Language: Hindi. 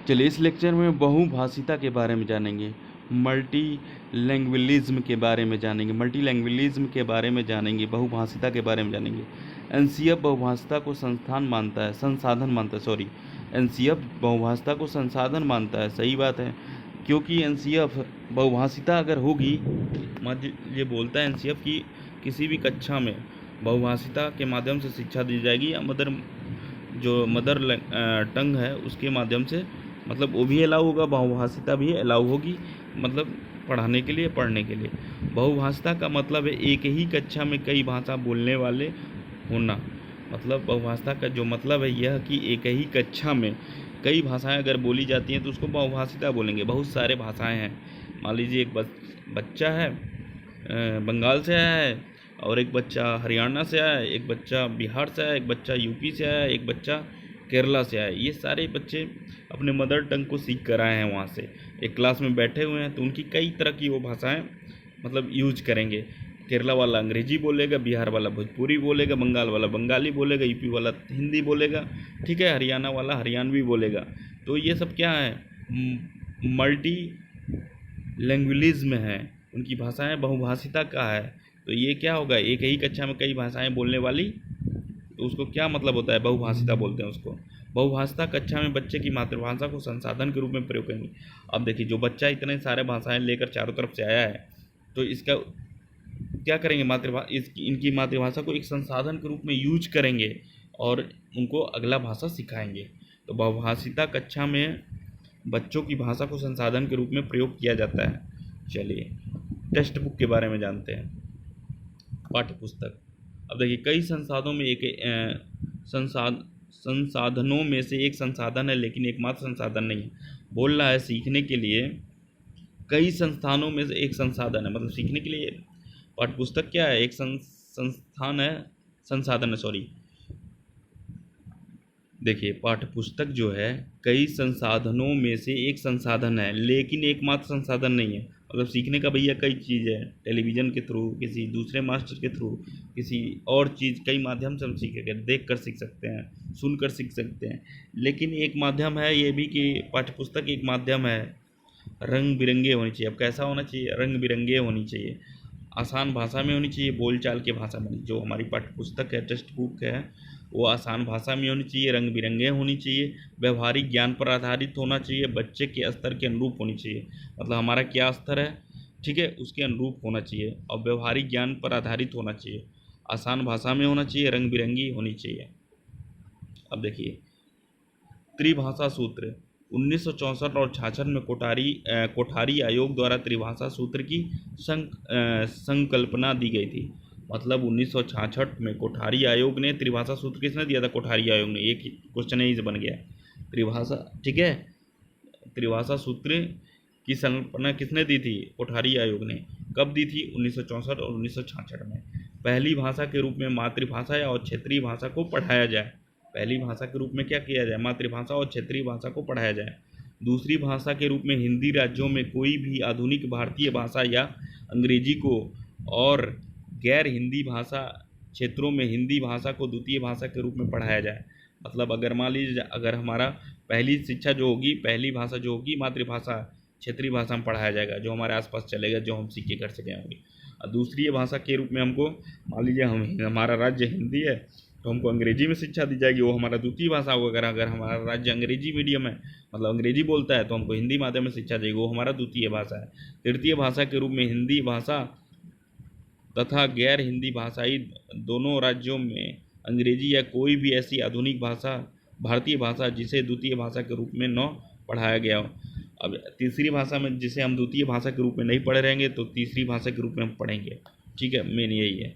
चलिए इस लेक्चर में बहुभाषिता के बारे में जानेंगे, मल्टीलैंग्वेलिज्म के बारे में जानेंगे, बहुभाषिता के बारे में जानेंगे। एनसीएफ बहुभाषिता को संसाधन मानता है। एनसीएफ बहुभाषिता को संसाधन मानता है, सही बात है, क्योंकि एनसीएफ बहुभाषिता अगर होगी, ये बोलता है एनसीएफ की किसी भी कक्षा में बहुभाषिता के माध्यम से शिक्षा दी जाएगी या मदर टंग है उसके माध्यम से, मतलब वो भी अलाउ होगा, बहुभाषिता भी अलाउ होगी, मतलब पढ़ने के लिए। बहुभाषिता का मतलब है एक ही कक्षा में कई भाषा बोलने वाले होना। मतलब बहुभाषिता का जो मतलब है यह कि एक ही कक्षा में कई भाषाएं अगर बोली जाती हैं तो उसको बहुभाषिता बोलेंगे। बहुत सारे भाषाएं हैं, मान लीजिए एक बच्चा है बंगाल से आया है, और एक बच्चा हरियाणा से आया है, एक बच्चा बिहार से आया, एक बच्चा यूपी से आया, एक बच्चा केरला से आया। ये सारे बच्चे अपने मदर टंग को सीख कर आए हैं वहाँ से, एक क्लास में बैठे हुए हैं, तो उनकी कई तरह की वो भाषाएं मतलब यूज करेंगे। केरला वाला अंग्रेजी बोलेगा, बिहार वाला भोजपुरी बोलेगा, बंगाल वाला बंगाली बोलेगा, यूपी वाला हिंदी बोलेगा, ठीक है, हरियाणा वाला हरियाणवी बोलेगा। तो ये सब क्या है, मल्टी लैंग्वेलिज्म है, उनकी भाषाएं बहुभाषिता का है। तो ये क्या होगा, एक ही कक्षा में कई भाषाएं बोलने वाली, तो उसको क्या मतलब होता है, बहुभाषिता बोलते हैं उसको। बहुभाषिता कक्षा में बच्चे की मातृभाषा को संसाधन के रूप में प्रयोग करेंगे। अब देखिए, जो बच्चा इतने सारे भाषाएं लेकर चारों तरफ से आया है, तो इसका क्या करेंगे, इनकी मातृभाषा को एक संसाधन के रूप में यूज करेंगे और उनको अगला भाषा सिखाएंगे। तो बहुभाषिता कक्षा में बच्चों की भाषा को संसाधन के रूप में प्रयोग किया जाता है। चलिए टेक्स्ट बुक के बारे में जानते हैं, पाठ्य पुस्तक। अब देखिए, कई संसाधनों में से एक संसाधन है, लेकिन एकमात्र संसाधन नहीं है। बोल रहा है सीखने के लिए कई संस्थानों में से एक संसाधन है, मतलब सीखने के लिए पाठ्य पुस्तक क्या है, एक संसाधन है। देखिए, पाठ्य पुस्तक जो है कई संसाधनों में से एक संसाधन है, लेकिन एकमात्र संसाधन नहीं है। मतलब सीखने का भैया कई चीज़ है, टेलीविज़न के थ्रू, किसी दूसरे मास्टर के थ्रू, किसी और चीज़, कई माध्यम से हम सीखेंगे। देख कर सीख सकते हैं, सुन कर सीख सकते हैं, लेकिन एक माध्यम है ये भी कि पाठ्य पुस्तक एक माध्यम है, रंग बिरंगे होनी चाहिए। अब कैसा होना चाहिए, रंग बिरंगे होनी चाहिए, आसान भाषा में होनी चाहिए, बोलचाल के भाषा में। जो हमारी पाठ्य पुस्तक है, टेक्स्ट बुक है, वो आसान भाषा में होनी चाहिए, रंग बिरंगे होनी चाहिए, व्यवहारिक ज्ञान पर आधारित होना चाहिए, बच्चे के स्तर के अनुरूप होनी चाहिए। मतलब हमारा क्या स्तर है, ठीक है, उसके अनुरूप होना चाहिए, और व्यवहारिक ज्ञान पर आधारित होना चाहिए, आसान भाषा में होना चाहिए, रंग बिरंगी होनी चाहिए। अब देखिए, त्रिभाषा सूत्र 1964 और 66 में कोठारी आयोग द्वारा त्रिभाषा सूत्र की संकल्पना दी गई थी। मतलब 1966 में कोठारी आयोग ने त्रिभाषा सूत्र किसने दिया था, कोठारी आयोग ने। एक क्वेश्चन यही से बन गया, त्रिभाषा, ठीक है, त्रिभाषा सूत्र की संकल्पना किसने दी थी, कोठारी आयोग ने। कब दी थी, 1964 और 1966 में। पहली भाषा के रूप में मातृभाषा या और क्षेत्रीय भाषा को पढ़ाया जाए। पहली भाषा के रूप में क्या किया जाए, मातृभाषा और क्षेत्रीय भाषा को पढ़ाया जाए। दूसरी भाषा के रूप में हिंदी राज्यों में कोई भी आधुनिक भारतीय भाषा या अंग्रेजी को, और गैर हिंदी भाषा क्षेत्रों में हिंदी भाषा को द्वितीय भाषा के रूप में पढ़ाया जाए। मतलब अगर मान लीजिए, अगर हमारा पहली शिक्षा जो होगी, पहली भाषा जो होगी मातृभाषा, क्षेत्रीय भाषा में पढ़ाया जाएगा, जो हमारे आसपास चलेगा, जो हम सीख के घर से गए होंगे। और दूसरी भाषा के रूप में हमको, मान लीजिए हमारा राज्य हिंदी है, तो हमको अंग्रेजी में शिक्षा दी जाएगी, वो हमारा द्वितीय भाषा होगा। अगर हमारा राज्य अंग्रेजी मीडियम है, मतलब अंग्रेजी बोलता है, तो हमको हिंदी माध्यम में शिक्षा देगी, वो हमारा द्वितीय भाषा है। तृतीय भाषा के रूप में हिंदी भाषा तथा गैर हिंदी भाषाई दोनों राज्यों में अंग्रेजी या कोई भी ऐसी आधुनिक भाषा, भारतीय भाषा जिसे द्वितीय भाषा के रूप में न पढ़ाया गया हो। अब तीसरी भाषा में जिसे हम द्वितीय भाषा के रूप में नहीं पढ़े रहेंगे, तो तीसरी भाषा के रूप में हम पढ़ेंगे, ठीक है, मेन यही है।